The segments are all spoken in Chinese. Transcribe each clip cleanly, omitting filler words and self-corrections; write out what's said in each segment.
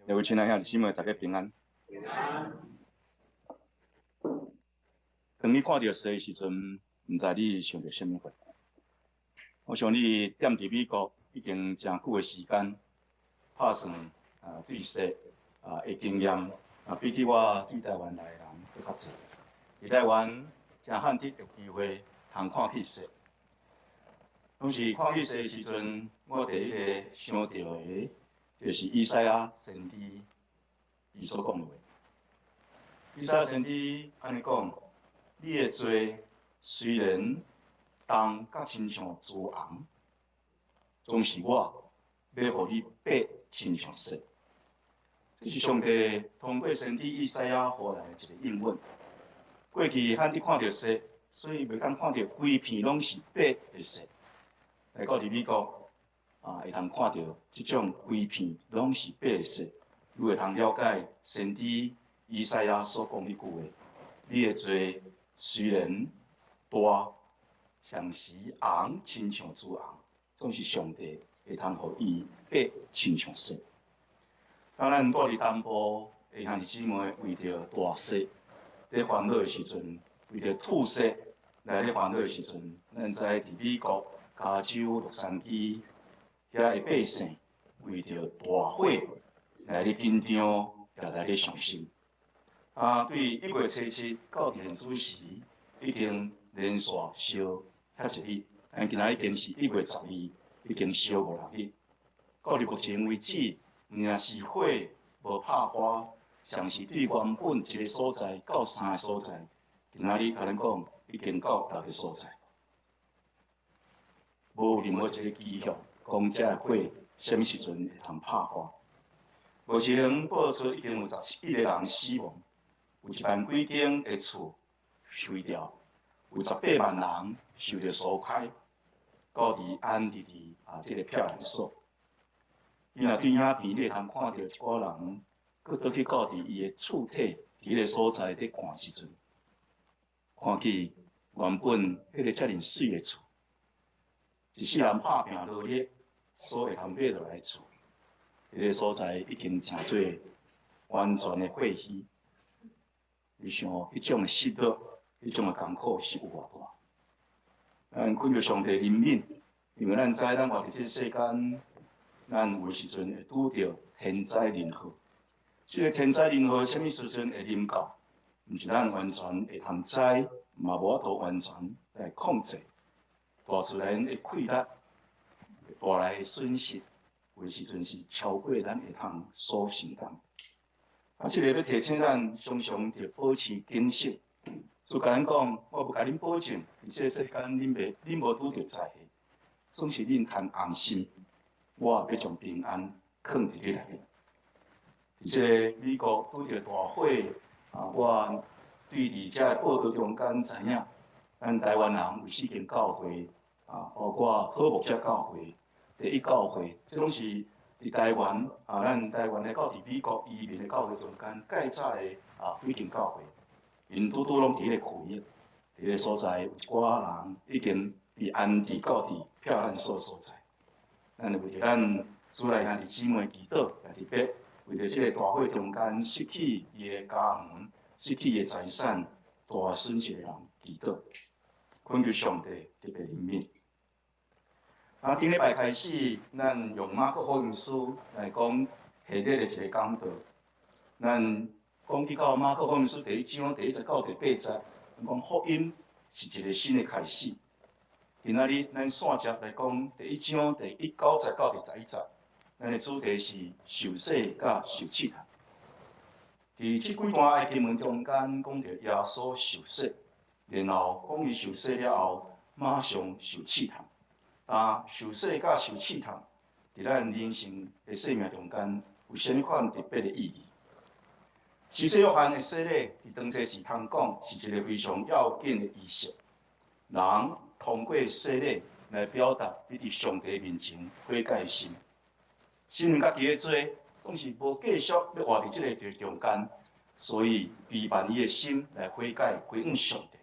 各位亲爱兄弟姊妹，大家平安。平安。当你看到蛇的时阵，唔知你想到什么货？我想你踮伫美国已经真久的时间，打算对蛇的经验比起我对台湾来的人搁较侪。伫台湾真罕得有机会通看去蛇。当时看去蛇的时阵，我第一个想到的，就是以赛亚先知伊所讲的话。以赛亚先知安尼讲。你的罪虽然重甲亲像珠红，总是我要互你白亲像雪。这是上帝通过先知以赛亚予来的一个应允。过去罕得看到雪，所以袂当看到规片拢是白的雪。来到伫美国会通看到即种规片拢是白的雪，你会通了解先知以赛亚所讲一句话：你的罪。虽然大，像是红亲像珠红，总是上帝会通互伊白亲像雪。当咱住伫东部的兄弟姊妹为着大雪咧烦恼的时阵，为着吐雪来咧烦恼的时阵，咱知伫美国、加州、洛杉矶遐的百姓为着大火来咧紧张，也来咧伤心。对1月7日到电子时，已经连续烧遐一日，但今仔已经是1月12日，已经烧5-6日。到目前为止，若是火无拍花，像是对原本一个所在到3个所在，今仔日甲咱讲已经到6个所在，无任何一个迹象讲这火什么时阵会通拍花。目前报出已经有11个人死亡。有1万几间的厝碎掉，有18万人受到疏开，到伫安伫这个漂亮所。你若对遐边，你会通看到一寡人，佫倒去到伫伊的厝体伫迄个所在伫看时阵，看起原本迄个遮尔水的厝，一世人拍拼落力所会通买落来厝，迄个所在已经成做完全的废墟。你想，迄种的失落，迄种的艰苦是有偌大。咱恳求上帝怜悯，因为咱知咱活伫这世间，咱有时阵会拄着天灾人祸。这个天灾人祸什么时阵会临到，毋是咱完全会通知，嘛无法度完全来控制。大自然的溃烂，带来的损失，有时阵是超过咱会通所承担。这个要提醒咱，常常着保持警醒。就甲咱讲，我要甲恁保证，伫这世间恁无拄着灾害，总是恁通安心。我要将平安藏伫你内面。伫这个美国拄着大火，我对伫遮报道中间知影，咱台湾人有4间教会，包括好牧者教会、第一教会，这拢是。伫台湾咱台湾的到伫美国移民的教会中间，介早的几间教会，因拄拢伫迄个区域，伫个所在有一寡人已经被安置到伫漂亮所在。咱为着咱主内兄弟姊妹祈祷，也特别为着这个大火中间失去伊的家园、失去伊的财产、大损失的人祈祷，恳求上帝特别怜悯。顶礼拜开始，咱用马可福音书来讲系列的一个讲道。咱讲起到马可福音书第1章第1节到第8节，咱讲福音是一个新的开始。今仔日咱线接来讲第1章第9节到第11节，咱的主题是受洗甲受试探。伫这几段的经文中间，讲到耶稣受洗，然后讲伊受洗了后，马上受试探。受洗甲受试探，伫咱人生的生命中间有甚物款特别的意义？施洗约翰的洗礼，伫当时是通讲是一个非常要紧的仪式。人通过洗礼来表达你伫上帝面前悔改的心，承认家己的罪，总是无继续要活伫这个中间，所以陪伴伊的心来悔改归向上帝。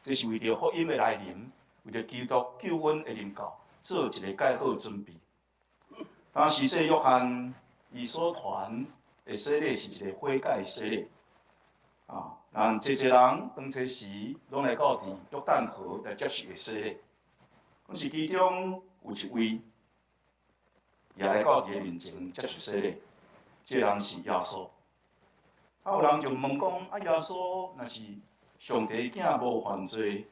这是为着福音的来临，为着基督救恩的临到。做一个介好的准备。施洗约翰伊所传的洗礼是一个悔改的洗礼。啊，人侪人当初时拢来到伫约旦河来接受的洗礼，可是其中有一位也来到伫个面前接受洗礼，这人是耶稣。有人就问讲：啊，耶稣若是上帝囝无犯罪，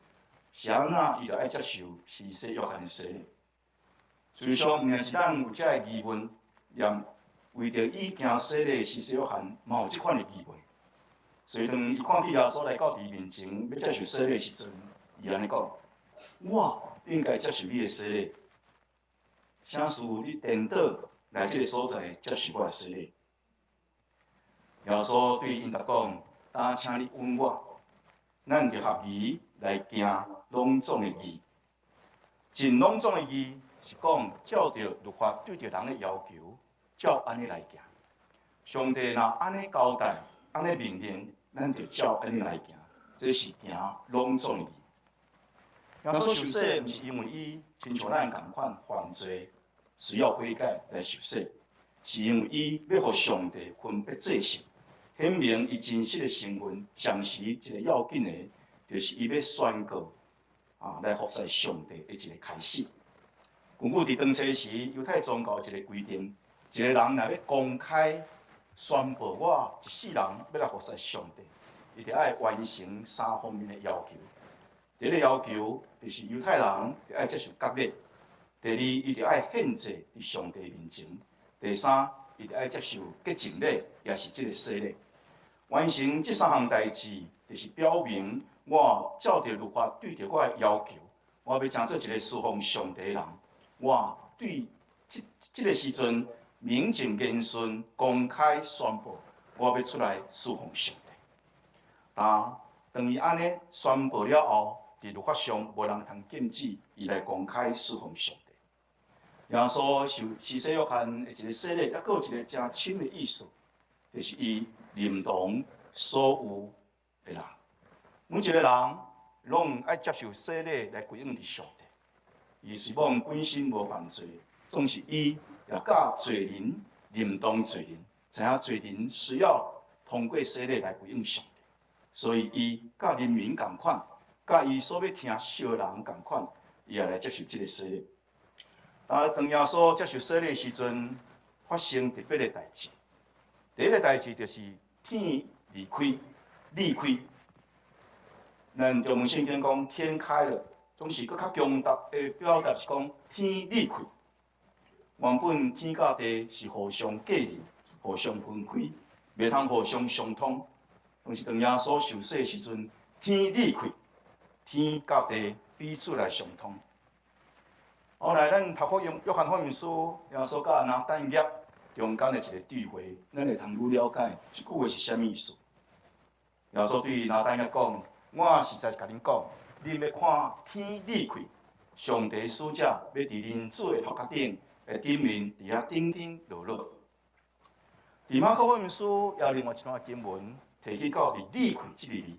是安怎伊就爱接受施洗约翰的洗礼？事实上，毋是咱有这个疑问，也为着伊行洗礼施洗约翰，嘛有即款的疑问。所以，当伊看到耶稣来到伊面前要接受洗礼的时阵，伊安尼讲：我应该接受你的洗礼，啥事你颠倒来这个所在接受我的洗礼？耶稣对因达讲：当请你稳我，咱就合宜来行隆重的义。真隆重的义是讲照着律法对着人的要求，照安尼来行。上帝若安尼交代、安尼命令，咱就照安尼来行，这是行隆重的义。耶稣受洗，毋是因为伊亲像咱共款犯罪，需要悔改来受洗，是因为伊要互上帝分别罪性，显明伊真实的身份。同时，一个要紧的，就是伊要宣告来服侍上帝的一个开始。根据伫当初时犹太宗教一个规定，一个人若要公开宣布我一世人要来服侍上帝，伊就爱完成3方面的要求。第一个要求就是犹太人就爱接受割礼；第二，伊就爱献祭伫上帝面前；第三，伊就爱接受洁净礼，也是即个洗礼。完成这3项代志，就是表明我照着律法对着我的要求，我要成做一个侍奉上帝的人。我对这个时阵名正言顺、公开宣布，我要出来侍奉上帝。当伊安尼宣布了后，伫律法上无人通禁止伊来公开侍奉上帝。耶稣受施洗约翰的一个洗礼，还佫有一个真深的意思，就是伊认同所有的人，每一个人拢爱接受洗礼来归应伫上帝。伊虽望本身无犯罪，总是伊也甲罪人认同罪人，知影罪人需要通过洗礼来归应上帝，所以伊甲人民共款，甲伊所要听惜的人共款，伊也来接受这个洗礼。当耶稣接受洗礼的时阵，发生特别的代志。第一个代志就是天离开，离开。咱中文圣经讲天开了。总是搁较强大的表达是讲天离开。原本天甲地是互相隔离、互相分开，袂通互相相通。但是当耶稣受洗的时阵，天离开，天甲地彼此来相通。后来咱读福音约翰福音书，耶稣甲拿但业中间的一个对话，咱会通愈了解这句话是啥物意思。耶稣对拿但业讲：我实在甲恁讲。恁要看天离开，上帝使者要伫人子的头壳顶的顶面，伫遐顶顶落落。伫马可福音书也有另外一段经文提起到伫离开这个字，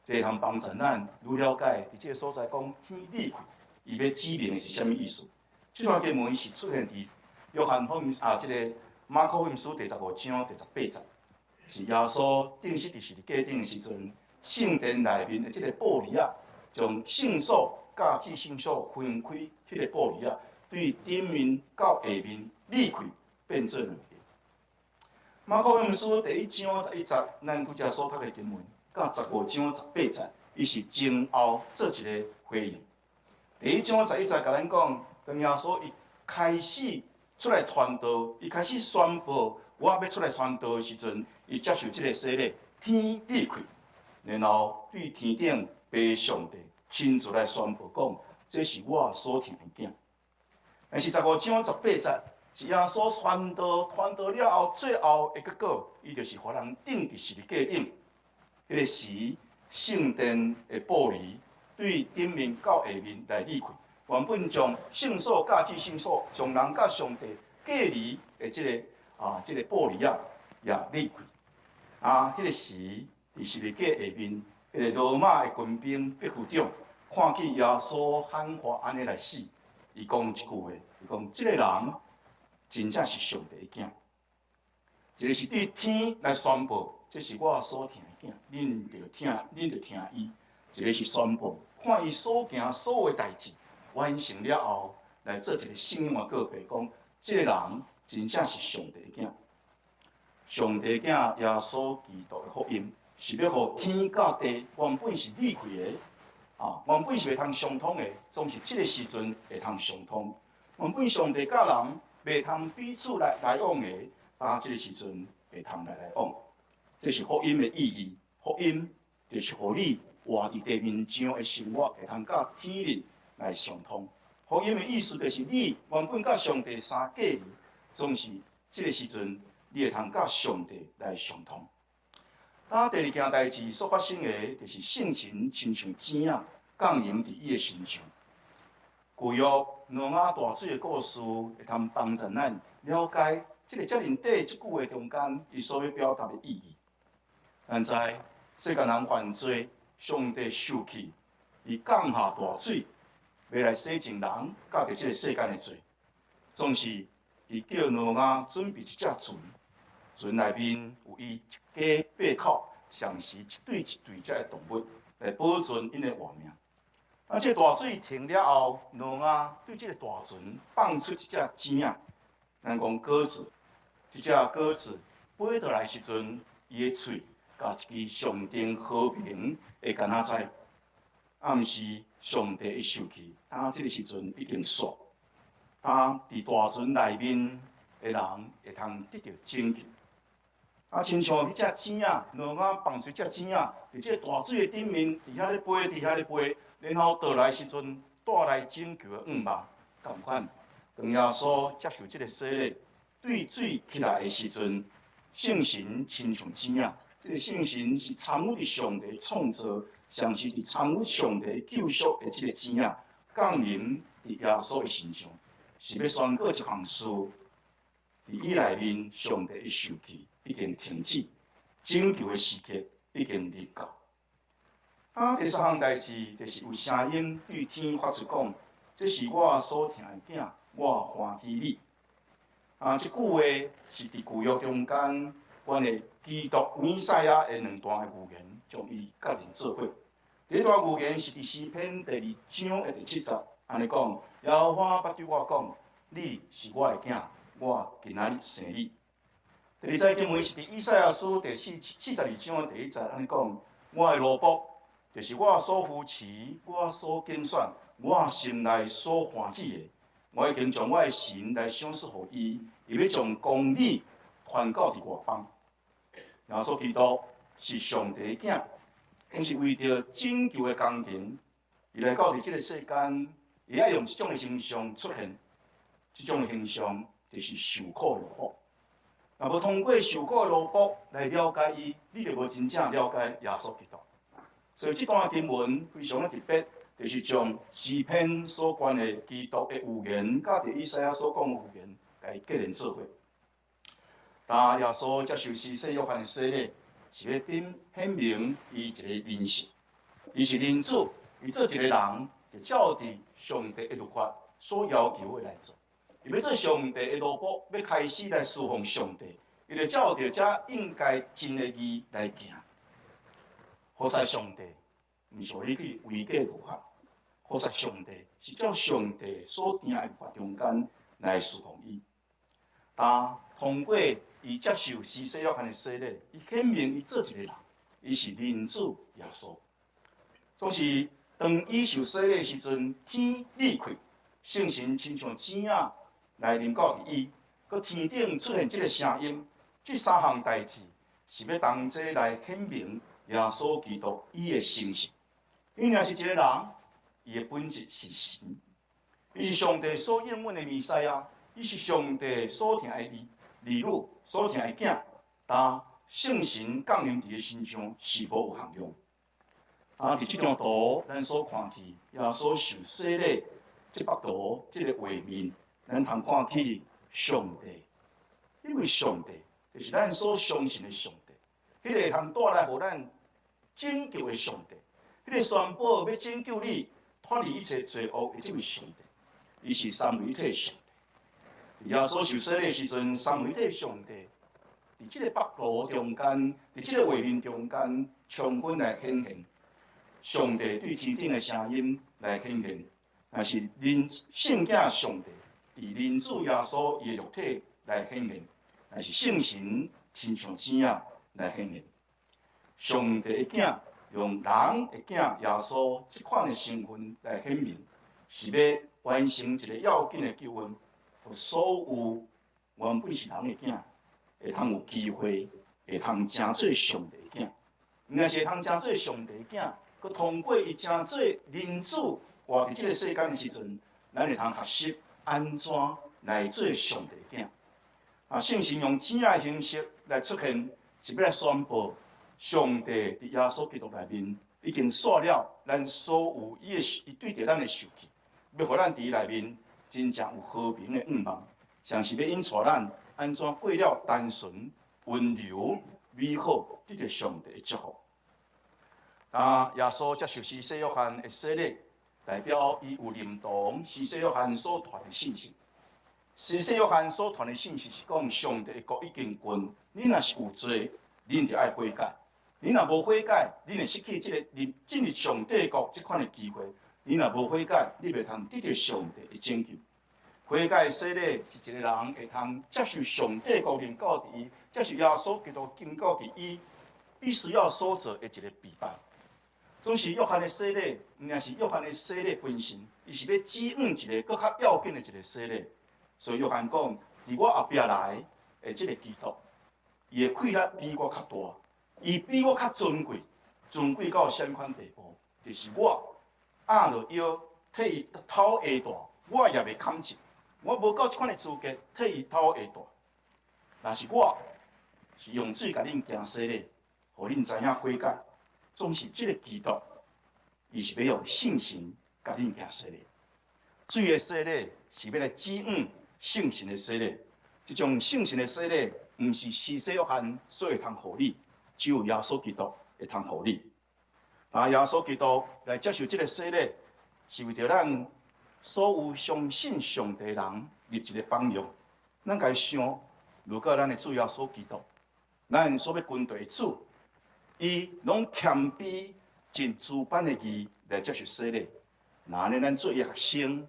这通帮助咱愈了解伫这个所在讲天离开，伊要指明的是啥物意思？这段经文是出现伫约翰福音这个马可福音书第15章第18节，是耶稣定时伫十字架顶的时阵，圣殿内面的这个玻璃啊。将圣所甲至圣所分开，迄个玻璃啊，对顶面到下面裂开，变做2个。马可福音书第1章11节，咱拄则所读的经文，甲15章18节，伊是前后做一个回应。第1章11节甲咱讲，当耶稣伊开始出来传道，伊开始宣布我要出来传道的时阵，伊接受这个洗礼，天裂开，然后对天顶。被上帝亲自来宣布讲，这是我所听的囝。但是15章18节是耶稣传道了后，最后的结果，伊就是互人钉伫十字架顶。迄个时，圣殿的玻璃对顶面到下面来裂开，原本将圣所甲至圣所，将人甲上帝隔离的这个玻璃啊，也裂开。迄个时，伫十字架下面。迄个罗马的军兵必副长看见耶稣喊话安尼来死，伊讲一句话，伊讲：这个人真正是上帝的囝。一个是对天来宣布，这是我所疼的囝，恁着听伊；一个是宣布，看伊所行所有的代志完成了后，来做一个生命的告白，讲这个人真正是上帝的囝。上帝囝耶稣基督的福音，是要互天甲地原本是离开的，原本是袂通相通的，总是这个时阵会通相通。原本上帝甲人袂通彼此来往的，这个时阵会通来往。这是福音的意义。福音就是互你活伫地面上的生活会通甲天人来相通。福音的意思就是你原本甲上帝相隔离，总是这个时阵你会通甲上帝来相通。第二件代志所发生的，就是圣神亲像钱啊降临伫伊的身上。旧约挪亚大水的故事，会通帮助咱了解这个遮尔短即句话中间伊所要表达的意义。咱知世间人犯罪，上帝受气，伊降下大水，要来洗净人甲着这个世间的罪。总是伊叫挪亚准备一只船，船内面有伊一家8口，上时一对一对遮的动物，来保存因的活命。这大水停了后，挪亚对这个大船放出一只钱仔，咱讲鸽子。这只鸽子飞倒来时阵，伊的喙甲一支上顶和平的杆仔载，毋是上帝的受气。这个时阵已经煞，伫大船内面的人会通得到拯救。亲像迄只钱仔，挪亚放出只钱仔，伫这大水的顶面，伫遐咧飞，伫遐咧飞，然后倒来时阵带来拯救的愿望。同款，当耶稣接受这个洗礼，对水起来的时阵，圣神亲像钱仔。这个圣神是参与伫上帝创造，像是伫参与上帝救赎的这个钱仔，降临伫耶稣的身上，是要宣告一项事。伫伊内面，上帝的受气已经停止，拯救的时刻已经临到。第三项代志就是有声音对天发出讲：“这是我所疼的囝，我欢喜你。”这句话是伫旧约中间，关于基督弥赛亚的两段的预言，将伊结连做伙。第一段预言是伫诗篇第2章的第7节，安尼讲：“耶和华捌对我讲，你是我的囝。”我今仔日生你。第二节经文是伫以赛亚书第42章的第1节，安尼讲：我的奴仆，就是我所扶持、我所拣选、我心内所欢喜的。我已经将我的神来赏赐予伊，伊要将公理传到伫外邦。耶稣基督是上帝的囝，更是为着拯救的工程，伊来到伫这个世间，伊爱用这种的形象出现，这种的形象。就是受苦奴仆，若无通过受苦奴仆来了解伊，你就无真正了解耶稣基督。所以这段经文非常的特别，就是将诗篇所关的基督的预言，甲着以赛亚所讲的预言，来结连做伙。耶稣接受施洗约翰的洗礼，是要显明伊一个人性，伊是人子，伊做一个人，就照着上帝的律法所要求的来做。伊要做上帝的奴仆，要开始来侍奉上帝，伊就照着这应该尽的义来行。好在上帝，毋是你去违背律法；好在上帝是照上帝所定的律法中间来侍奉伊。通过伊接受施洗约翰的洗礼，伊显明伊做一个人，伊是人子耶稣。总是当伊受洗礼的时阵，天裂开，圣神亲像钱仔。来临到伫伊，佮天顶出现这个声音，这三项代志是要同齐来显明耶稣基督伊的神性。伊若是一个人，伊的本质是神，伊是上帝所应允的弥赛亚，伊是上帝所疼的儿女，所疼的囝。但圣神降临伫伊身上是无有限量。伫这张图，咱所看见耶稣受洗礼，这幅图，这个画面。咱通看起上帝，因为上帝就是咱所相信的上帝，迄个通带来互咱拯救的上帝，迄个宣布要拯救你、脱离一切罪恶的这位上帝，伊是三位一体上帝。耶稣受洗的时阵，三位一体上帝伫伫即个北路中间，伫即个画面中间，充分来显现上帝对天顶的声音来显现，也是圣囝上帝伫人子耶稣伊的肉体来显现，也是圣神亲像子仔来显现。上帝的囝用人的囝耶稣即款的身份来显明，是要完成一个要紧的救恩，互所有原本是人的囝，会通有机会，会通成做上帝的囝。毋但是会通成做上帝的囝，佮通过伊成做人子活伫即个世间的时阵，咱会通学习安怎来做上帝的囝。圣神用子仔的形式来出现，是要来宣布上帝伫耶稣基督内面已经煞了咱所有伊对着咱的受气，要互咱伫伊内面真正有和平的愿望，像是要引带咱安怎过了单纯、温柔、美好，得到上帝的祝福。耶稣接受施洗约翰的洗礼，代表伊有认同施洗约翰所传的信息。施洗约翰所传的信息是讲，上帝的国已经近，你若是有罪，恁就爱悔改；你若无悔改，恁会失去进入上帝国这款的机会。你若无悔改，你袂通得到上帝的拯救。悔改的洗礼是一个人会通接受上帝国临到伫伊，接受耶稣基督经过伫伊必须要所做的一个必办。总是约翰的洗礼，毋但是约翰的洗礼本身，伊是要指引一个更较要紧的一个洗礼。所以约翰讲，伫我后壁来的即个基督，伊的气力比我较大，伊比我较尊贵，尊贵到什款地步？就是我压落腰替伊头下大，我也袂堪进。我无够即款的资格替伊头下大。若是我是用水甲恁行洗礼，互恁知影悔改，总是即个基督，伊是要用信心甲恁行洗礼。水的洗礼是要来指引圣神的洗礼，这种圣神的洗礼，毋是施洗约翰所会通互你，只有耶稣基督会通互你。耶稣基督来接受这个洗礼，是为着咱所有相信上帝的人立一个榜样。咱该想，如果咱的主耶稣基督，咱所要军队的主，伊拢谦卑尽主办的义来接受洗礼，那安尼咱做伊学生，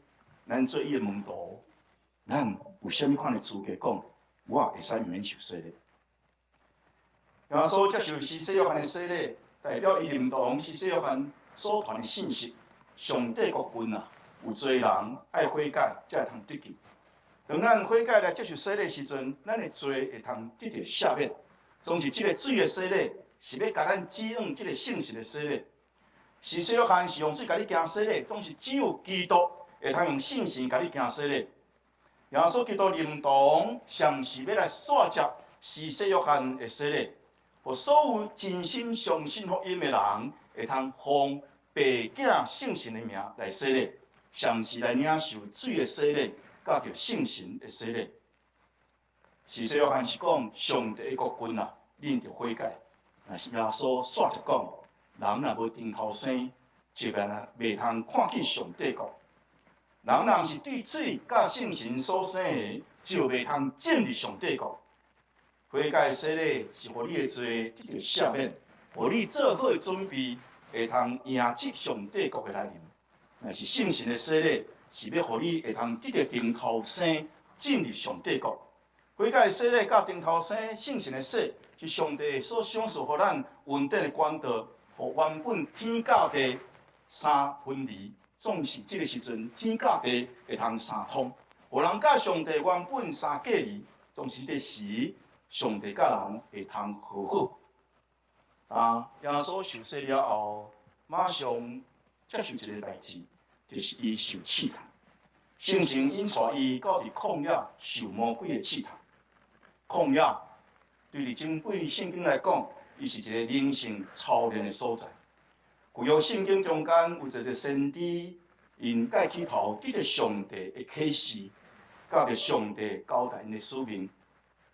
咱做伊的门徒。咱有啥物款的资格讲，我会使免受洗礼？耶稣接受施洗约翰的洗礼，代表伊认同施洗约翰所传的信息：上帝国近啊，有罪人爱悔改，才会通得救。当咱悔改来接受洗礼时阵，咱的罪会通得到赦免。总是这个水的洗礼，是要甲咱指引这个圣神的洗礼。施洗约翰是用水甲你行洗礼，总是只有基督会通用信心甲你行洗礼。耶稣基督认同，上是要来煞接施洗约翰的洗礼，互所有真心相信福音的人，会通奉爸囝圣神的名来洗礼，上是来领受水的洗礼，甲着圣神的洗礼。施洗约翰是讲上帝的国君啊，恁着悔改。但是耶稣煞着讲，人若无定头生，就袂通看见上帝国。人若是对水甲圣神所生的，就袂通进入上帝国。悔改洗礼是互你的罪得到赦免，互你做好准备，会通迎接上帝国的来临。若是圣神的洗礼，是要互你会通得到定头生，进入上帝国。悔改洗礼甲定头生圣神的洗，是上帝所赏赐互咱稳定的管道，互原本天甲地三分离。总是这个时阵，天甲地会通相通，互人甲上帝原本相隔离。总是这时，上帝甲人会通和好。耶稣受洗了后，马上接受一个代志，就是伊受试探。圣神引带伊到伫旷野受魔鬼的试探。旷野对伫整本圣经来讲，伊是一个灵性操练的所在。旧约圣经中间有一个先知，因盖起头得到上帝的启示，甲着上帝交代因的使命，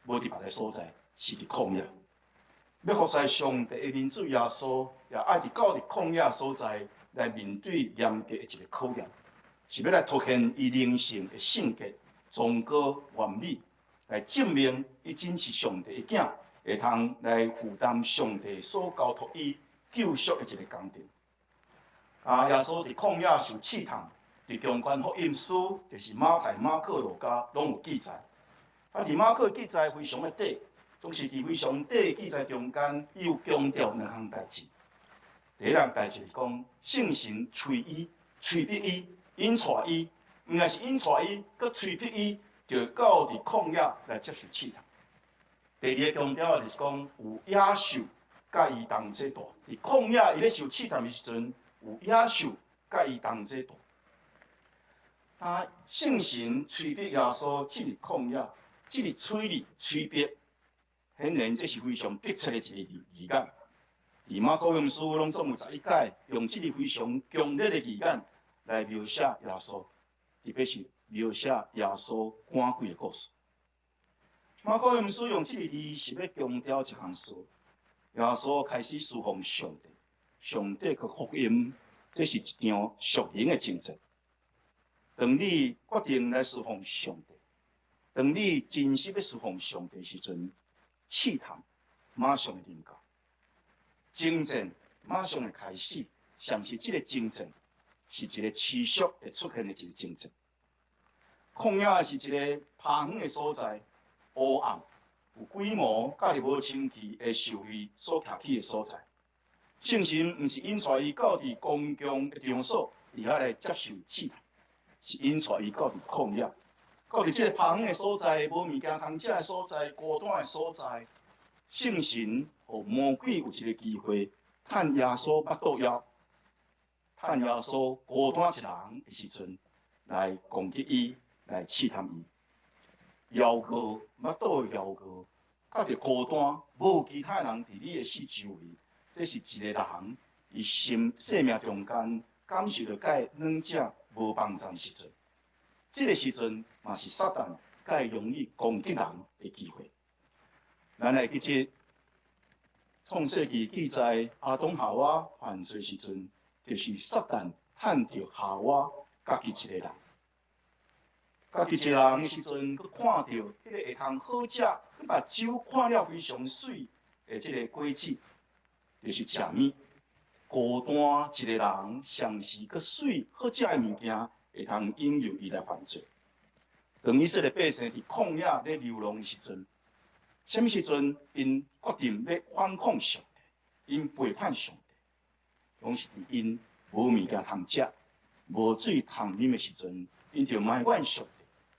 无伫别个所在，是伫旷野。要服侍上帝的人子耶稣，也爱伫到伫旷野所在来面对严格的一个考验，是要来凸显伊灵性的性格、崇高完美，来证明伊真是上帝的囝，会通来负担上帝所交托伊救赎的一个工程。耶稣伫旷野受试探，伫中间福音书就是马太、马可、路加拢有记载。伫马可记载非常的短，总是伫非常短记载中间，伊有强调两项代志。第一项代志是讲，圣神催逼伊，引带伊，毋但是引带伊，佮催逼伊，就到伫旷野来接受试探。第二个强调就是讲，有野兽甲伊同齐住。伫旷野伊咧受试探的时阵，有野兽甲伊同齐住。圣神催逼耶稣进入旷野，这个催逼，显然这是非常迫切的一个字眼。而马可福音书拢总有11解，用这个非常强烈的字眼来描写耶稣，特别是描写耶稣赶鬼的故事。马可福音书用这个字是要强调一项事：耶稣开始侍奉上帝，上帝嘅福音，这是一场属灵的征战。当你决定来侍奉上帝，当你真实要侍奉上帝时阵，试探马上会临到。征战马上会开始，像是这个征战是一个持续会出现的一个征战。旷野是一个偏远的所在，黑暗、有规模、甲入无清气的受味所徛起的所在。圣神毋是引带伊到伫公共的场所，伫遐来接受试探，是引带伊到伫旷野，到伫这个偏远的所在、无物件通食的所在、孤单的所在。圣神互魔鬼有一个机会，趁耶稣腹肚枵，趁耶稣孤单一人的时阵，来攻击伊，来试探伊。枵过腹肚的枵过，甲着孤单，无有其他人伫你的四周围，这是一个人伊生命中间感受到甲软者无帮助的时阵。这个时阵嘛是撒旦甲容易攻击人的机会。咱来记这创世纪记载亚当夏娃犯罪时阵，就是撒旦趁着夏娃家己一个人，家己一个人的时阵，佮看到迄个会通好食，佮目睭看了非常水的这个果子，就是食物。孤单一个人，上是佮水好食的物件，会通引诱伊来犯罪。当以色列百姓伫旷野咧流浪的时阵。什么时阵，因决定要反抗上帝，因背叛上帝，拢是伫因无物件通食、无水通啉的时阵，因就埋怨上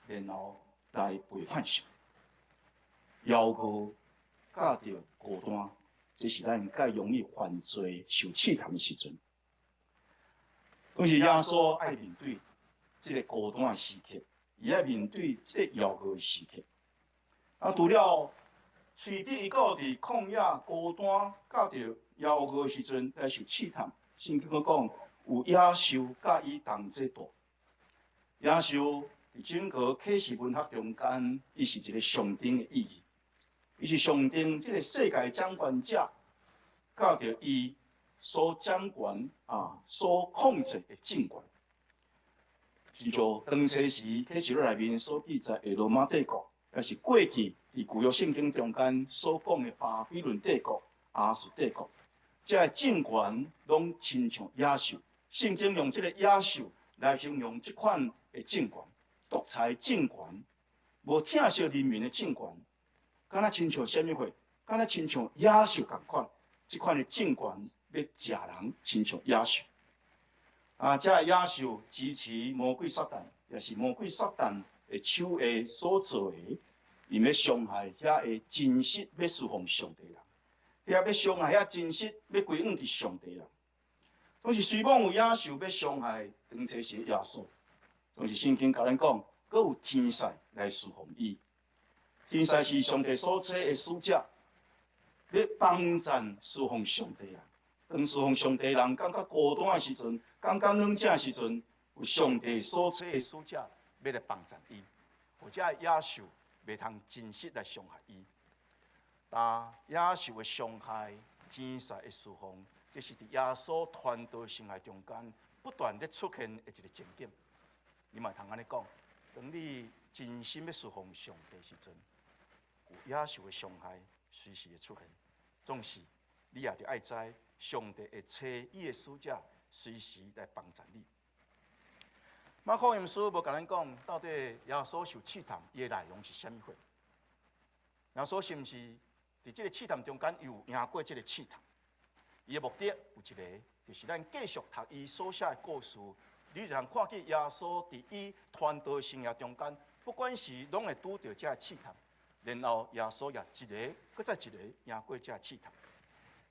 帝，然后来背叛上帝。枵过甲着孤单，这是咱较容易犯罪、受试探的时阵。拢是耶稣爱面对这个孤单的时刻，伊爱面对这个枵过的时刻。除了催逼伊到伫旷野孤单，甲着枵过时阵来受试探。圣经讲有野兽甲伊同齐住。野兽伫整个启示文学中间，伊是一个象征的意义。伊是象征这个世界掌权者，甲着伊所掌权所控制的政权。是就当初时启示录内面所记载的罗马帝国，也是过去。伫旧约圣经中间所讲的巴比伦帝国、亚述帝国，这个政权拢亲像野兽。圣经用这个野兽来形容这款的政权，独裁政权，无疼惜人民的政权，敢若亲像什么货？敢若亲像野兽共款。这款的政权要食人，亲像野兽。这个野兽支持魔鬼撒旦，也是魔鬼撒旦的手下所做的。伊要伤害遐会真实要侍奉上帝人，遐要伤害遐真实要归往伫上帝人，拢是随网有野兽要伤害当初时耶稣，拢是圣经甲咱讲，阁有天使来侍奉伊。天使是上帝所赐的使者，要帮赞侍奉上帝人。当侍奉上帝人感觉孤单的时阵，感觉软弱的时阵，有上帝所赐的使者要来帮赞伊，或者野兽。袂通真实来伤害伊，但野兽的伤害、天使的侍奉，这是伫耶稣传道生涯中间不断咧出现的一个情景。你嘛通安尼讲，当你真心要侍奉上帝时阵，有野兽的伤害、随时会出现。总是你也着爱知，上帝会找伊的使者，随时来帮助你。马可福音书无甲咱讲，到底耶稣受试探，伊的内容是啥物货？耶稣是毋是伫即个试探中间又赢过即个试探？伊的目的有一个，就是咱继续读伊所写的故事，你就通看见耶稣伫伊传道生涯中间，不管是拢会拄着这试探，然后耶稣也一个，搁再一个赢过这试探。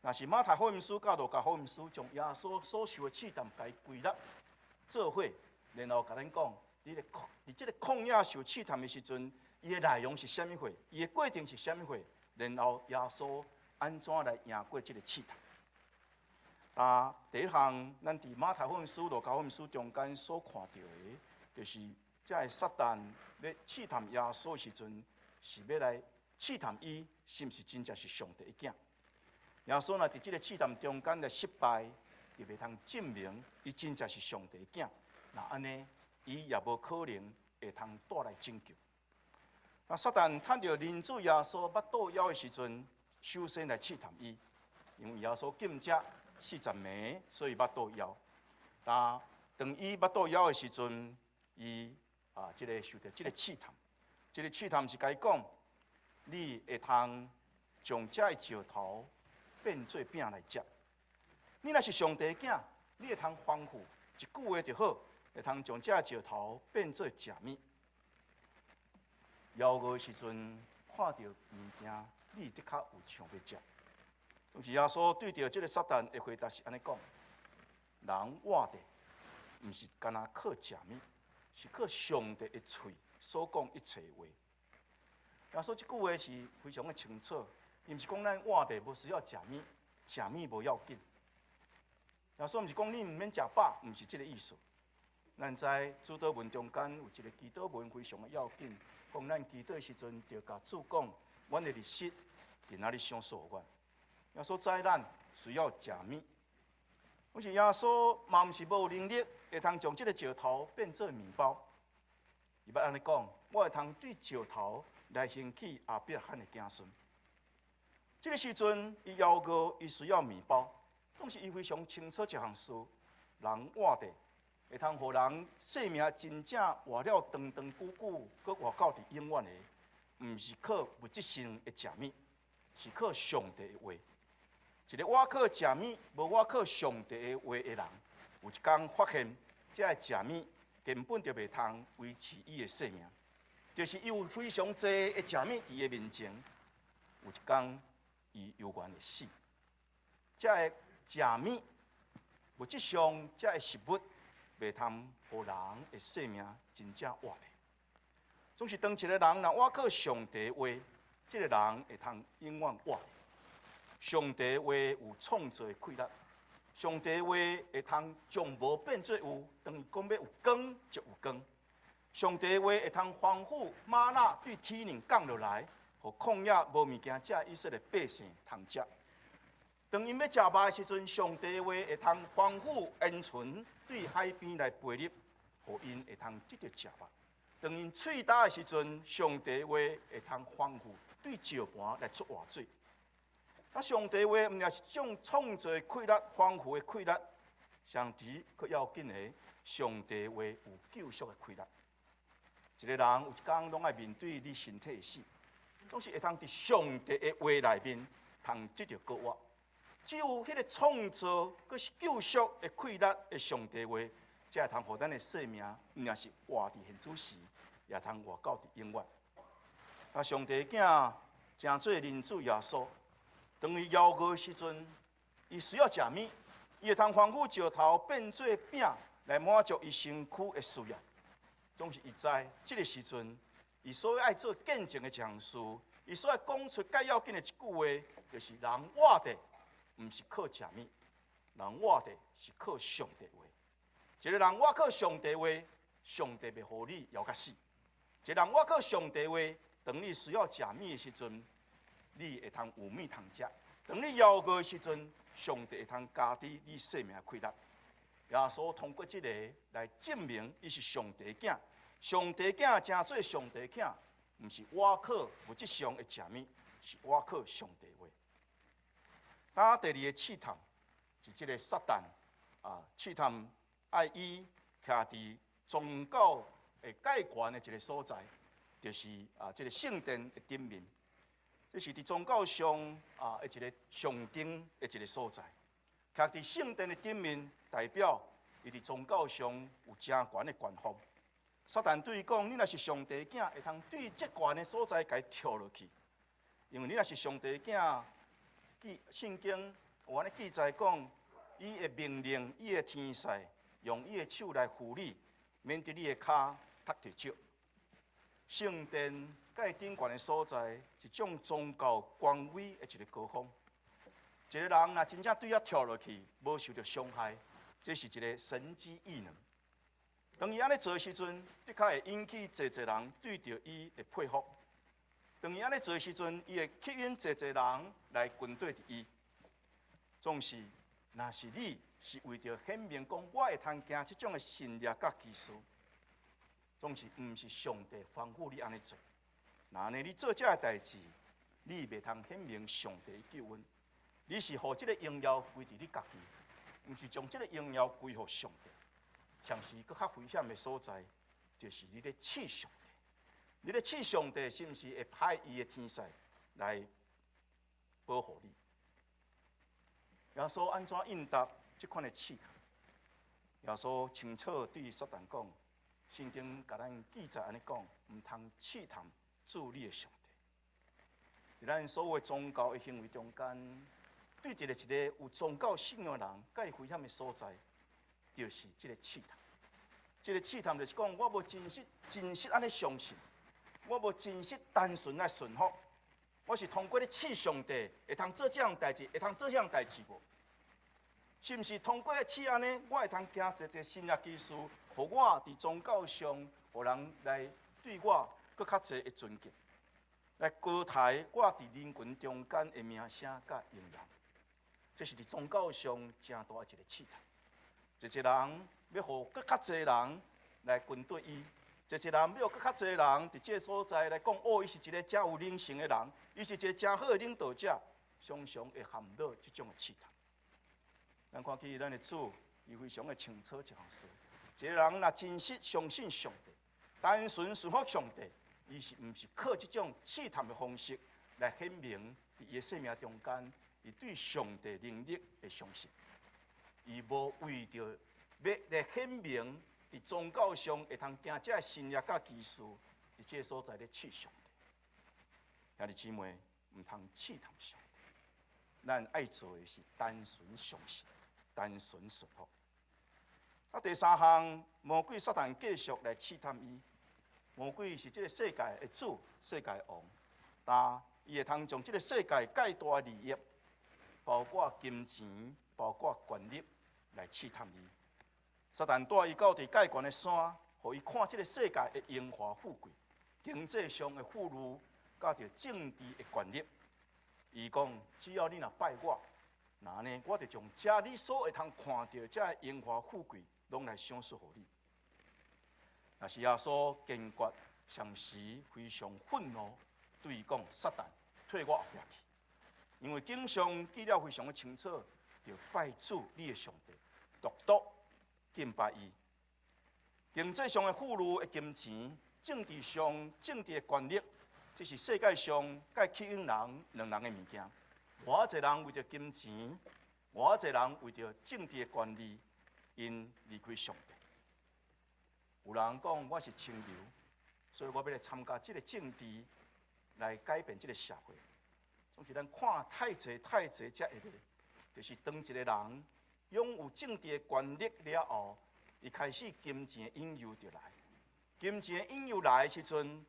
若是马太福音书甲路加福音书将耶稣所受的试探甲伊归纳做伙，然后甲咱讲，伫即个旷野受试探的时阵，伊的内容是啥物货？伊的过程是啥物货？然后耶稣安怎来赢过即个试探？第一项，咱伫马太福音书、路加福音书中间所看到的，就是这个撒旦咧试探耶稣的时阵，是要来试探伊是毋是真正是上帝的囝。耶稣若伫即个试探中间来失败，就袂通证明伊真正是上帝的囝。那安尼，伊也无可能会通带来拯救。撒旦趁着人子耶稣腹肚枵的时阵，首先来试探伊，因为耶稣禁食40暝，所以腹肚枵。当伊腹肚枵的时阵，伊受到即个试探。即个试探是甲伊讲，你会通将这个石头变做饼来食。你若是上帝的囝，你会通吩咐一句话就好，会通将这个石头变做食物。枵饿的时阵，看到物件，你的确有想要食。但是耶稣对着这个撒旦的回答是安尼讲：人活的，毋是干那靠食物，是靠上帝的嘴所讲一切话。耶稣这句话是非常的清楚，伊毋是讲咱活的无需要食物，食物无要紧。耶稣毋是讲你毋免食饱，毋是这个意思。咱在主祷文中间有一个祈祷文非常的要紧，讲咱祈祷的时阵，着甲主讲，阮的日息伫哪里享受阮。耶稣知咱需要食物，可是耶稣嘛毋是无能力会通将这个石头变做面包。伊要安尼讲，我会通对石头来兴起阿伯罕的子孙。这个时阵，伊枵饿，伊需要面包，但是伊非常清楚一项事：人活的会通互人生命真正活了长长久久，搁活到伫永远的，毋是靠物质性的食物，是靠上帝的话。一个我靠食物，无我靠上帝的话的人，有一天发现，这个食物根本就袂通维持伊的生命，就是伊有非常济的食物伫伊面前，有一天伊有缘会死。这个食物，物质上这个食物，袂通互人的生命真正活的。总是当一个人若我靠上帝的话，这个人会通永远活的。上帝话有创造的规律，上帝话会通将无变做有，当伊讲要有光就有光。上帝话会通吩咐玛纳对天灵降落来，互旷野无物件食以色列百姓通食。当因要食肉的时阵，上帝话会通吩咐鹌鹑对海边来飞入，互因会通得到食肉。当因喙焦的时阵，上帝话会通吩咐对石盘来出活水。上帝话毋也是种创造的规律、丰富的规律，上帝佫要紧的，上帝话有救赎的规律。一个人有一天拢爱面对你身体的死，拢是会通伫上帝的话内面，通得到果活。只有迄个创造佫是救赎的规律的上帝话，才会通互咱的生命，毋也是活伫现主时，也通活到伫永远。上帝囝诚做人子耶稣。当伊枵饿的时阵，伊需要食物，伊会通吩咐石头变做饼来满足伊身躯的需要。总是伊知这个时阵，伊所爱做见证的一项事，伊所爱讲出介要紧的一句话，就是人活的毋是靠食物，人活的是靠上帝话。一个人我靠上帝话，上帝袂互你枵甲死；一个人我靠上帝话，当你需要食物的时阵，你会通有米通食。当你枵饿的时阵，上帝会通加伫你生命的规律。耶稣通过这个来证明，伊是上帝的囝。上帝的囝诚做上帝的囝，毋是我靠物质上的食物，是瓦克上帝话。打第二个试探是即个撒旦试探爱伊徛伫宗教的界悬的一个所在，就是即个圣殿的顶面。这是伫宗教上的一个象征的一个所在。徛伫圣殿的顶面，代表伊伫宗教上有真悬的权风。撒旦对伊讲：你若是上帝囝，会通对这悬的所在，甲伊跳落去。因为你若是上帝囝，圣经有安尼记载讲，伊会命令伊的天使用伊的手来扶你，免得你的脚踢着石。圣殿甲伊顶悬的所在，是种宗教权威的一个高峰。一个人若真正对遐跳落去，无受到伤害，这是一个神机异能。当伊安尼做时阵，的确会引起侪侪人对着伊的佩服。当伊安尼做时阵，伊会吸引侪侪人来跟对着伊。总是，若是你是为着显明讲，我会通行即种的信念甲技术，总是毋是上帝吩咐你安尼做。那安尼你做这个代志，你袂通显明上帝的救恩。你是互即个荣耀归伫你家己，毋是将即个荣耀归互上帝。像是搁较危险的所在，就是你咧试上帝。你咧试上帝，是毋是会派伊的天使来保护你？耶稣安怎应答即款的试探？耶稣清楚对撒旦讲：圣经甲咱记载安尼讲，毋通试探主你的上帝。伫咱所有宗教的行为中间，对一个有宗教信仰的人，介危险的所在。就是即个试探，即个试探就是讲，我无真实安尼相信，我无真实单纯来顺服，我是通过咧试上帝，会通做这样代志，会通做这样代志无？是毋是通过试安尼，我会通行一个新的技术，互我伫宗教上，互人来对我搁较侪的尊敬，来高抬我伫人群中间的名声甲荣耀。这是伫宗教上正大一个试探。一个人要互搁较侪人来跟对伊，一个人要搁较侪人伫这个所在来讲，伊是一个真有灵性的人，伊是一个真好的领导者，常常会陷入这种的试探。咱看起咱的主，伊非常的清楚一项事：一个人若真实相信上帝，单纯顺服上帝，伊是毋是靠这种试探的方式来显明伫伊的生命中间，伊对上帝能力的相信。伊无为着要来显明伫宗教上会通行这信仰甲技术，伫这所在咧试上帝。兄弟姊妹，毋通试探上帝。咱爱做的是单纯相信，单纯顺服。第三项，魔鬼撒旦继续来试探伊。魔鬼是这个世界的主，世界的王，但伊会通将这个世界介大利益，包括金钱，包括权力。来试探伊，撒旦带伊到伫界悬的山，互伊看即个世界的荣华富贵、经济上的富裕，甲着政治的权力。伊讲，只要你若拜我，那呢，我就将遮你所会通看到遮荣华富贵，拢来赏赐互你。若是耶稣坚决，上时非常愤怒，对伊讲：撒旦，退我后壁去！因为经上记了非常的清楚。要拜主你的上帝，独独敬拜伊。经济上的富裕的金钱，政治上政治的权力，这是世界上介吸引人两人的物件。偌侪人为着金钱，偌侪人为着政治的权利，因离开上帝。有人讲我是清流，所以我要来参加这个政治，来改变这个社会。总是咱看太侪才会个。就是当一个人拥有政治的权力了后，伊开始金钱的引诱就来。金钱的引诱来的时阵，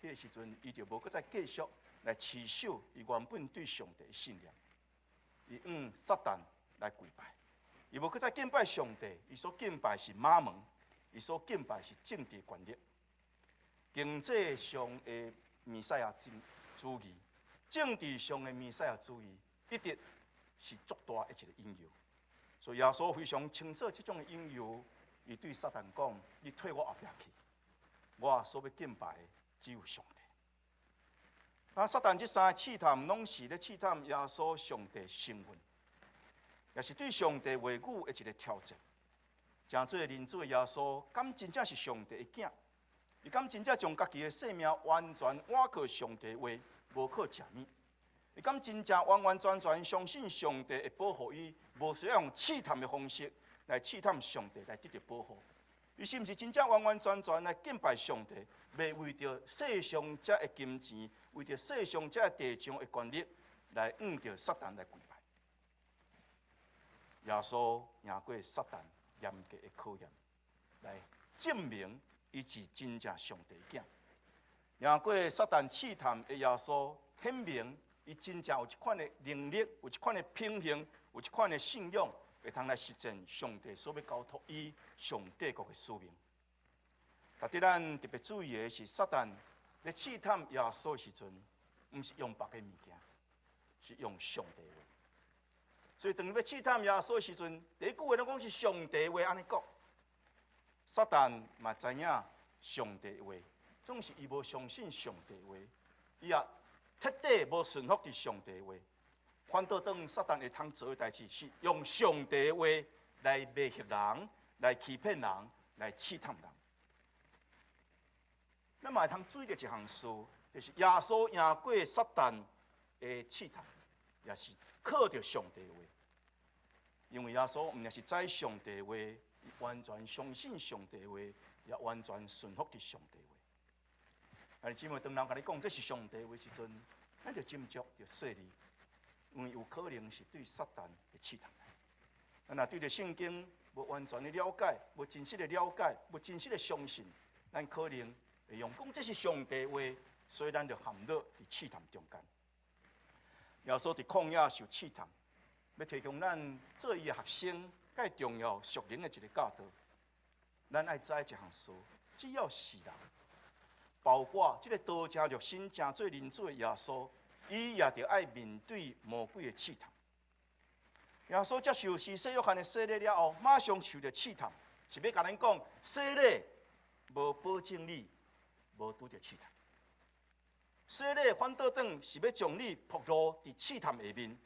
迄个时阵伊就无搁再继续来持守伊原本对上帝的信念。伊撒旦来跪拜，伊无搁再敬拜上帝，伊所敬拜是马门，伊所敬拜是政治权力。经济上的弥赛亚主义，政治上的弥赛亚主义，一直。是足大的一个引诱，所以耶稣非常清楚这种的引诱，伊对撒旦讲：你退我后壁去，我所要敬拜的只有上帝。撒旦这三个试探，拢是咧试探耶稣上帝身份，也是对上帝话语的一个挑战。真做人做耶稣，敢真正是上帝的囝？伊敢真正将家己的性命完全倚靠上帝话，无靠食物？伊敢真正完完全全相信上帝会保护伊，无需要用试探的方式来试探上帝来得到保护？伊是毋是真正完完全全来敬拜上帝，袂为着世上这的金钱，为着世上这地上的权力，来着撒旦来跪拜？耶稣赢过撒旦严格的考验，来证明伊是真正上帝的囝。赢过撒旦试探的耶稣，显明伊真正有一款的能力，有一款的品行，有一款的信仰，会通来实践上帝所要交托伊上帝国的使命。但对咱特别注意的是，撒旦咧试探耶稣的时阵，毋是用别个物件，是用上帝的话。所以，当要试探耶稣的时阵，第一句话拢讲是上帝的话安尼讲。撒旦嘛知影上帝的话，总是伊无相信上帝的话，伊也彻底无顺服伫上帝的话。反倒当撒旦会通做的代志，是用上帝的话来迷惑人，来欺骗人，来试探人。咱嘛会通注意到一项事，就是耶稣赢过撒旦的试探，也是靠着上帝的话。因为耶稣毋仅是知上帝的话，完全相信上帝的话，也完全顺服伫上帝的话。但是姊妹，当人甲你讲这是上帝的话时阵，咱就斟酌着细腻，因为有可能是对撒旦的试探。咱若对着圣经无完全的了解，无真实的了解，无真实的相信，咱可能会用讲这是上帝的话，所以咱就陷落伫试探中间。耶稣伫旷野受试探。要提供咱做伊的学生，介重要属灵的一个教导。咱爱知一项事，只要是人，包括这个道成肉身、成做人子的耶稣，伊也着爱面对魔鬼的试探。耶稣接受施洗约翰的洗礼了后，马上受到试探，是要甲咱讲，洗礼无保证你无拄着试探。洗礼反倒等是要将你暴露伫试探下面。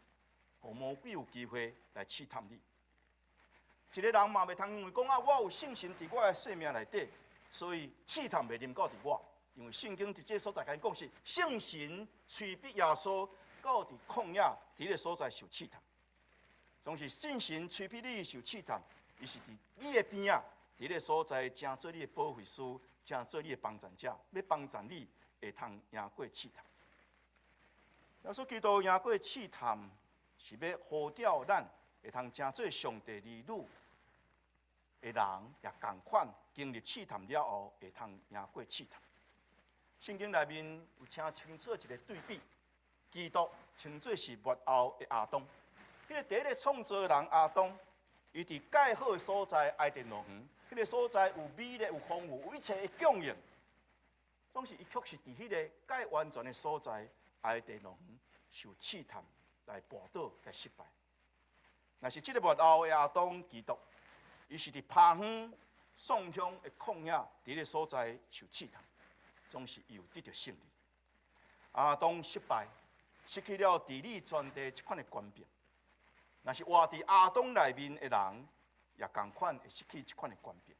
互魔鬼有机会来试探你。一个人嘛袂通因为讲我有信心伫我的生命内底，所以试探袂临到伫我。因为圣经伫这所在甲讲是圣神催逼耶稣到伫旷野伫个所在受试探。总是圣神催逼你受试探，伊是伫你的边仔，伫个所在正做你的保惠师，正做你的帮助者，要帮助你会通赢过试探。耶稣基督赢过试探。是要呼召咱会通正做上帝儿女的人，也同款经历试探了后，会通赢过试探。圣经内面有请清楚一个对比，基督称作是末后的亚当。迄个第一个创造人亚当，伊伫盖好的所在爱电乐园，迄个所在有美丽、有丰富、有一切的供应。总是伊确实伫迄个盖完全的所在爱电乐园受试探。来跋倒，来失败。若是这个末后的亚当基督，伊是伫趴远宋乡的旷野，伫个所在受试探，总是有得到胜利。亚当失败，失去了治理全地这款的权柄。若是活伫亚当内面的人，也同款会失去这款的权柄。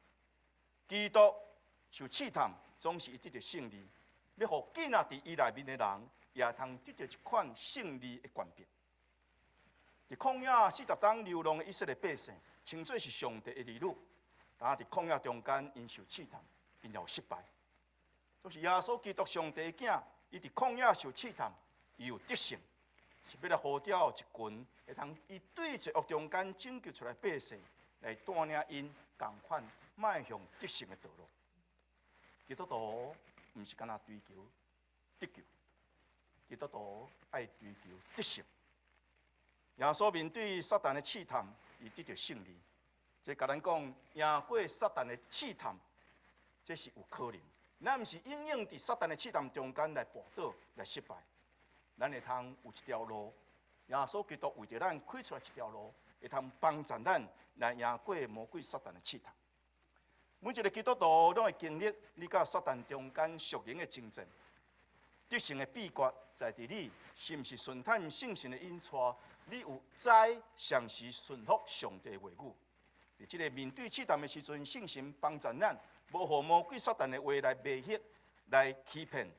基督受试探，总是得到胜利。要互建立伫伊内面的人，也通得到一款胜利的权柄。伫旷野40冬流浪的以色列百姓，称作是上帝的儿女，但伫旷野中间因受试探，因也有失败。就是耶稣基督上帝的囝，伊伫旷野受试探，伊有得胜，是要来呼召一群会通伊对罪恶中间拯救出来百姓，来带领因同款迈向得胜的道路。基督徒毋是干那追求得救，基督徒爱追求得胜。耶稣面对撒旦的试探，伊得到胜利。这甲咱讲，赢过撒旦的试探，这是有可能。咱毋是应用伫撒旦的试探中间来跋倒、来失败。咱会通有一条路，耶稣基督为着咱开出来一条路，会通帮助咱来赢过魔鬼撒旦的试探。每一个基督徒拢会经历你甲撒旦中间属灵的征战。得胜的秘诀在伫你是毋是顺探圣神的引带，你有知常时顺服上帝的话语。伫即个面对试探的时阵，圣神帮助咱，无互魔鬼撒旦的话来迷惑、来欺骗，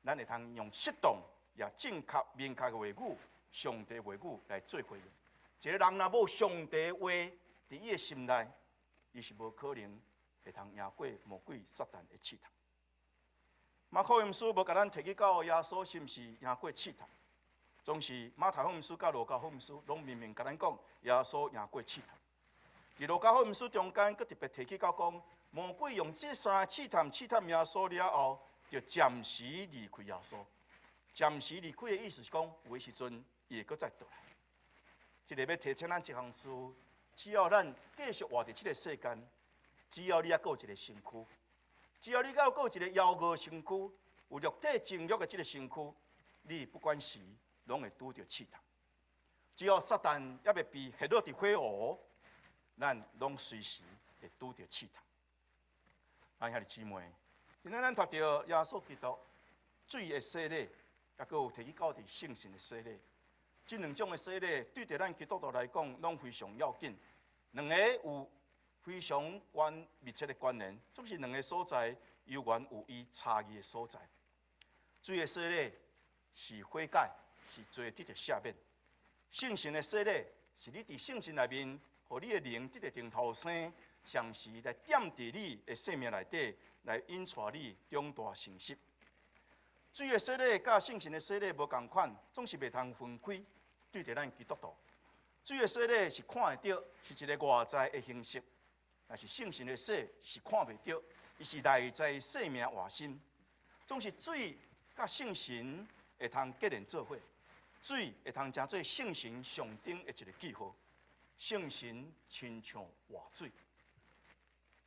咱会通用适当也正确、明确的话语，上帝的话语来做回应。一个人若无上帝的话伫伊的心内，伊是无可能会通赢过魔鬼撒旦的试探。马可福音书无甲咱提起到耶稣是毋是赢过试探，总是马太福音书甲路加福音书拢明明甲咱讲耶稣赢过试探。伫路加福音书中间，佮特别提起到讲，魔鬼用这三个试探耶稣了后，就暂时离开耶稣。暂时离开的意思是讲，有的时阵伊会搁再倒来。这个要提醒咱一项事，只要咱继续活伫这个世间，只要你还有一个身躯，只要你还有一个夭娥身躯，有肉体情欲的这个身躯，你不管时拢会拄着试探。只要撒旦还未被下落伫火湖，咱拢随时会拄着试探。兄弟姊妹，今仔咱读到耶稣基督水的洗礼，也佫有提起到伫圣神的洗礼。这两种的洗礼，对着咱基督徒来讲，拢非常要紧。两个有非常密切的关联，总是两个所在有缘有伊差异的所在。水的洗礼是悔改，是罪得着赦免；圣神的洗礼是你伫圣神内面，互你的灵得着定头生，常时来点伫你的生命内底，来引带你长大成熟。水的洗礼甲圣神的洗礼无共款，总是袂通分开。对着咱基督徒，水的洗礼是看会到，是一个外在的形式；但是圣神的洗是看袂到，伊是内在生命活心。总是水甲圣神会通结连做伙，水会通成做圣神上顶的一个记号。圣神亲像活水，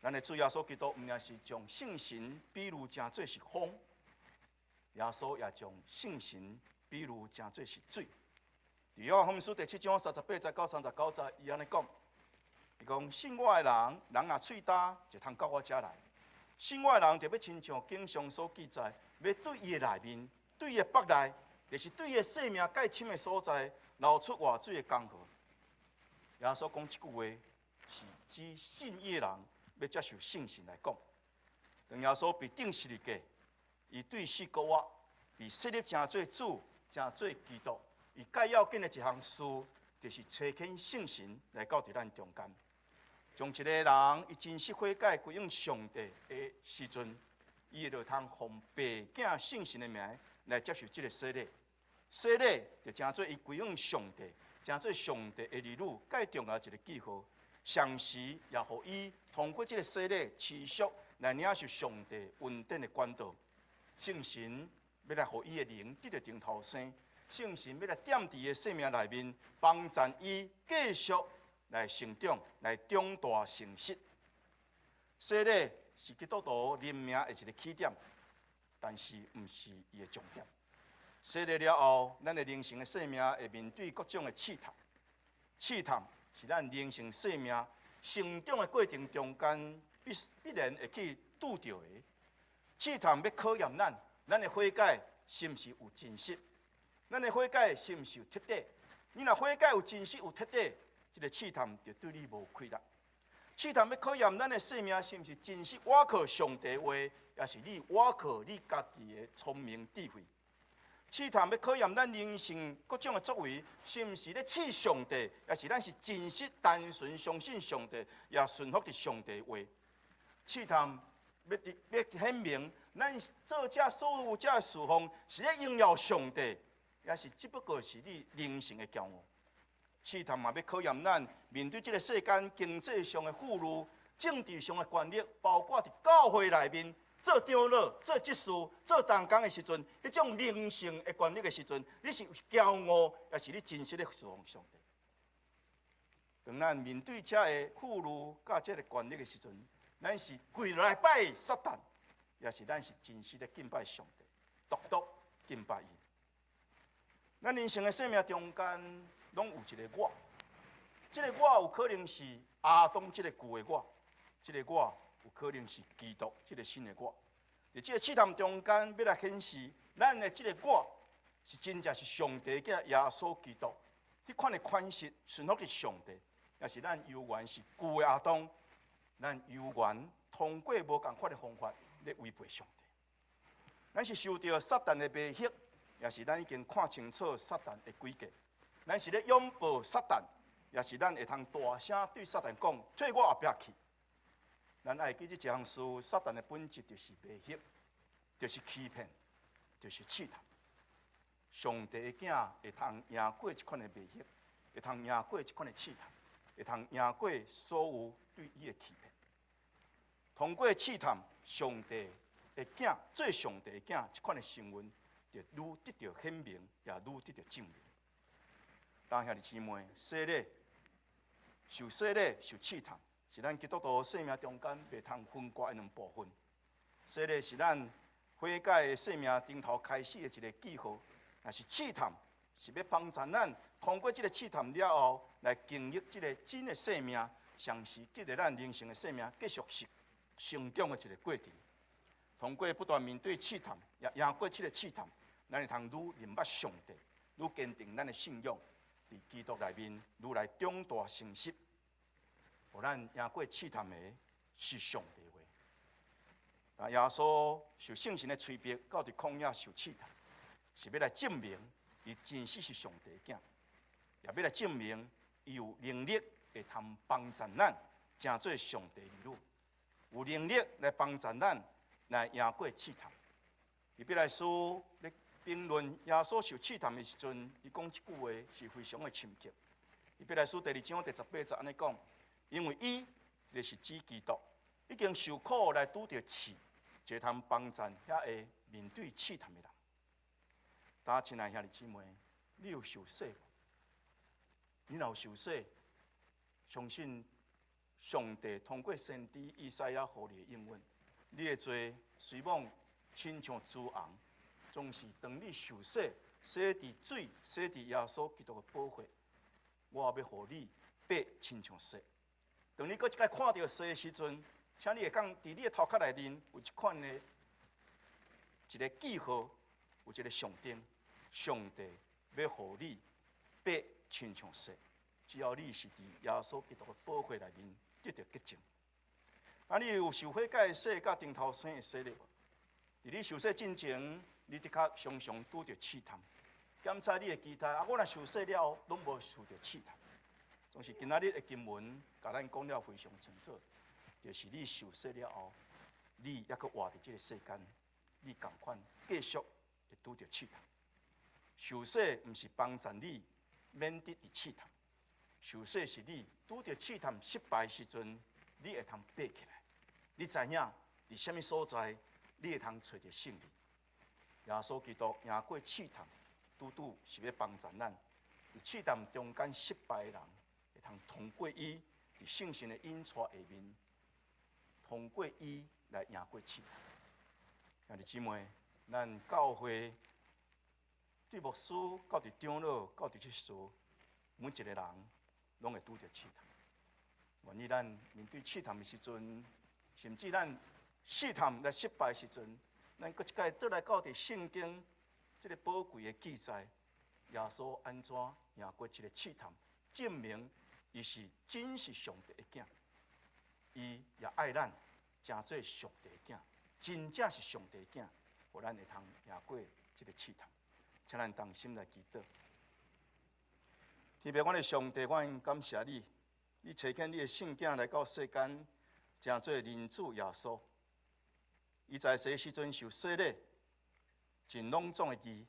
咱的主耶稣基督毋也是将圣神比喻成做是风，耶稣也将圣神比喻成做是水。伫约翰福音书第7章38节到39节，伊安尼讲：伊讲信我的人，人若喙焦，就通到我遮来。信我的人，就要亲像经上所记载，要对伊的内面，对伊的腹内，就是对伊的生命盖深的所在，流出活水的江河。耶稣讲这句话，是指信伊的人要接受圣神来讲。当耶稣被钉十字架，伊对死过活，被设立成做主，成做基督。伊介要紧的一项事，就是差遣圣神来到伫咱中间，将一个人伊真实悔改归向上帝的时阵，伊就通奉爸囝圣神的名来接受这个洗礼。洗礼就成做伊归向上帝，成做上帝的儿女介重要一个记号。常时也互伊通过这个洗礼，持续来领受上帝恩典的管道。圣神要来互伊的灵得到定头生。圣神要来点伫伊生命内面，帮助伊继续来成长，来长大成熟。洗礼是基督徒任命的一个起点，但是毋是伊的终点。洗礼了后，咱的灵性的生命会面对各种的试探。试探是咱灵性生命成长的过程中间必然会去拄到的。试探要考验咱的悔改是毋是有真实。咱的悔改是毋是有彻底？你若悔改有真实有彻底，这个试探就对你无亏啦。试探要考验咱的生命是毋是真实倚靠上帝话，也是你倚靠你家己的聪明智慧。试探要考验咱人生各种的作为，是毋是咧试上帝，也是咱是真实单纯相信上帝，也顺服伫上帝话。试探要显明咱做这所有这事奉是咧荣耀上帝。也是只不过是你人性的骄傲。试探嘛要考验咱面对这个世间经济上的富裕、政治上的权力，包括伫教会内面做长老、做执事、做同工的时阵，迄种人性的权力的时阵，你是骄傲，也是你真实的侍奉上帝。当咱面对这个富裕甲这个权力的时阵，咱是跪来拜撒旦，也是咱是真实的敬拜上帝，独独敬拜伊。咱人生的生命中间，拢有一个我，这个我有可能是亚当这个旧的我，这个我有可能是基督这个新的我。伫即个试探中间，要来显示咱的即个我是真正是上帝嘅耶稣基督。迄款的款式顺服伫上帝，也是咱犹原是旧的亚当，咱犹原通过无共款的方法来违背上帝。咱是受到撒旦的迷惑，也是咱已经看清楚撒旦的诡计。咱是咧拥抱撒旦，也是咱会通大声对撒旦讲：退我后壁去！咱爱记即一项事，撒旦的本质就是迷惑，就是欺骗，就是试探。上帝的囝会通赢过即款的迷惑，会通赢过即款的试探，会通赢过所有对伊的欺骗。通过试探，上帝的囝做上帝的囝，即款的身份就愈得到显明，也愈得到证明。当兄弟姊妹，洗礼、受洗礼、受试探，是咱基督徒生命中间袂通分割的两部分。洗礼是咱悔改的生命顶头开始的一个记号，但是试探是要帮助咱通过这个试探了后，来经历这个真的生命，像是记得咱人生的生命继续是成长的一个过程。通过不断面对试探，也赢过这个试探，咱会通愈认捌上帝，愈坚定咱的信仰。伫基督内面，愈来长大成熟，互咱赢过试探的是上帝话。但耶稣受圣神的催逼，到伫旷野受试探，是要来证明伊真实是上帝的囝，也要来证明伊有能力会通帮助咱成做上帝儿女，有能力来帮助咱来赢过试探。伊要来说咧。评论耶稣受试探的时阵，伊讲一句话是非常的深刻。伊必来书第2章第18节安尼讲，因为伊就是指基督，已经受苦来拄着试，就通帮助遐会面对试探的人。大家亲爱兄弟姊妹，你有受洗无？你若有受洗，相信上帝通过先知以赛亚予你的应允，你的罪虽望亲像朱红。总是当你受洗，洗伫水、洗伫耶稣基督的宝血，我要互你白亲像洗。当你搁一摆看到洗的时阵，请你会讲，伫你的头壳内面有一款的一个记号，有一个象征，上帝要互你白亲像洗。只要你是伫耶稣基督的宝血内面得到洁净。啊，你有受悔改的洗，甲顶头生的洗礼无？伫你受洗之前。你的确常常拄着试探，检查你的期待。我若受洗了，拢无受着试探。总是今仔日的经文，甲咱讲了非常清楚，就是你受洗了后，你还阁活伫这个世间，你共款继续会拄着试探。受洗毋是帮助你免得伫试探，受洗是你拄着试探失败时阵，你会通爬起来。你知影伫什么所在，你会通找着胜利。耶稣基督赢过试探，拄是要帮助咱。伫试探中间失败的人，会通过伊伫圣神的引带下面，通过伊来赢过试探。兄弟姊妹，咱教会对牧师、到伫长老、到伫执事，每一个人拢会拄着试探。愿意咱面对试探的时阵，甚至咱试探来失败的时阵。咱搁一摆倒来到伫圣经这个宝贵的记载，耶稣安怎赢过这个试探，证明伊是真是上帝的囝，伊也爱咱，真做上帝的囝，真正是上帝的囝，互咱会通赢过这个试探。请咱同心来祈祷。天父，阮的上帝，阮感谢你，你差遣你的圣囝来到世间，真做人子耶稣。伊在世时阵受洗礼，真隆重的义，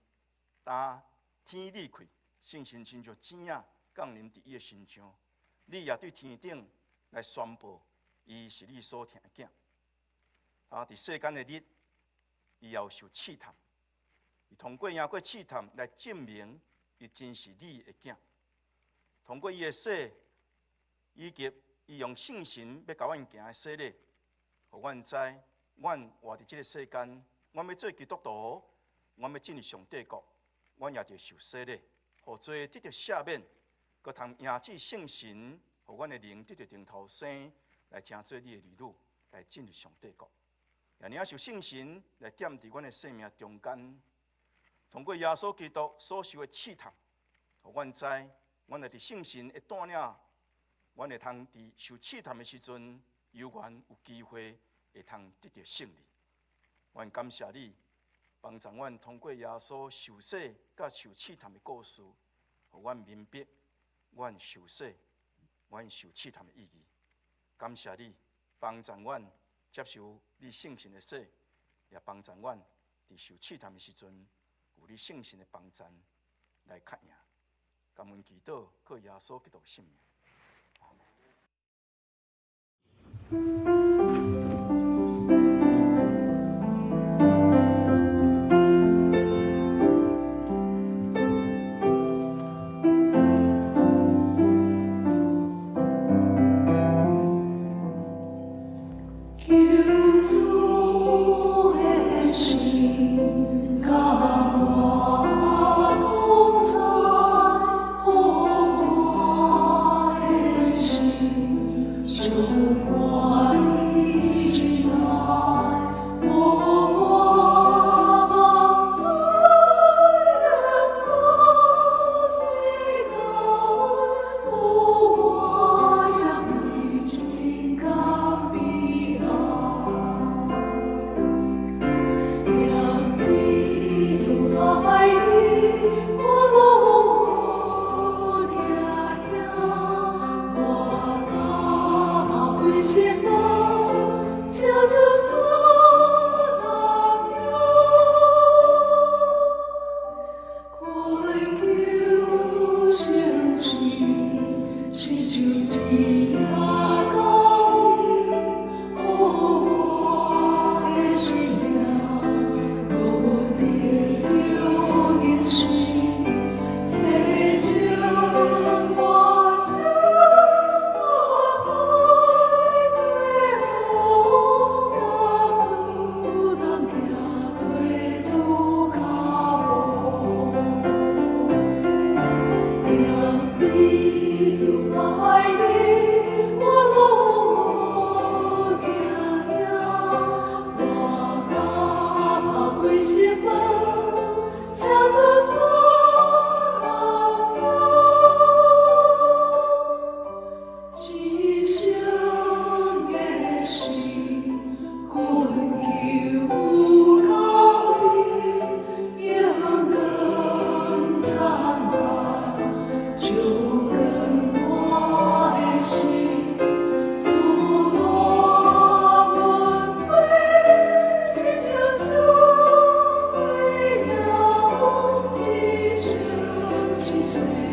但天理开，圣神亲像钱仔降临伫伊的身上，你也对天顶来宣布，伊是你所疼的囝。啊，伫世间的日，伊也有受试探，伊通过赢过试探来证明，伊真是你的囝。通过伊的洗，以及伊用圣神要甲阮行的洗礼，互阮知。阮活伫这个世间，阮要做基督徒，阮要进入上帝国，阮也着受洗礼，互罪得到赦免，佮通赢至圣神，互阮的灵得到顶头生，来成做你的儿女，来进入上帝国。也领受圣神来点伫阮的生命中间，通过耶稣基督所受的试探，互阮知，阮若伫圣神的带领，阮会通伫受试探的时阵，有缘有机会会通得到胜利。阮感谢你，帮助阮通过耶稣受洗甲受试探的故事，互阮明白阮受洗、阮受试探的意义。感谢你，帮助阮接受你圣神的洗，也帮助阮伫受试探的时阵，有你圣神的帮助来较赢。感恩祈祷，靠耶稣基督的圣名。Jesus.